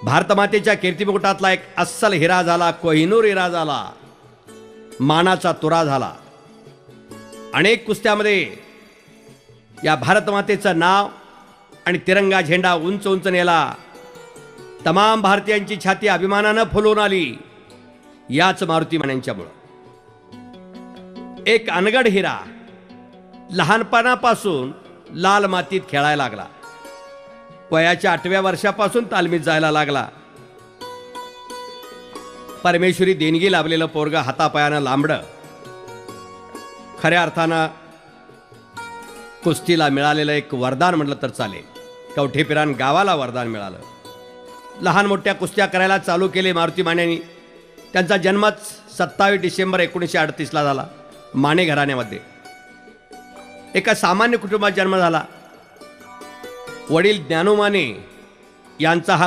भारतमातेच्या कीर्तिमुकुटातला एक अस्सल हिरा झाला, कोहिनूर हिरा झाला, मानाचा तुरा झाला. अनेक कुस्त्यामध्ये या भारतमातेचं नाव आणि तिरंगा झेंडा उंच उंच नेला. तमाम भारतीयांची छाती अभिमानानं फुलून आली याच मारुती मान्यांच्यामुळं. एक अनगढ हिरा लहानपणापासून लाल मातीत खेळायला लागला. वयाच्या 8व्या वर्षापासून तालमीत जायला लागला. परमेश्वरी देणगी लाभलेलं पोरगं हातापायानं लांबडं. खऱ्या अर्थानं कुस्तीला मिळालेलं एक वरदान म्हटलं तर चालेल. कवठेपिरान गावाला वरदान मिळालं. लहान मोठ्या कुस्त्या करायला चालू केले मारुती मान्यांनी. त्यांचा जन्मच 27 डिसेंबर 1938ला झाला माने घराण्यामध्ये. एका सामान्य कुटुंबात जन्म झाला. वडील ज्ञानू माने यांचा हा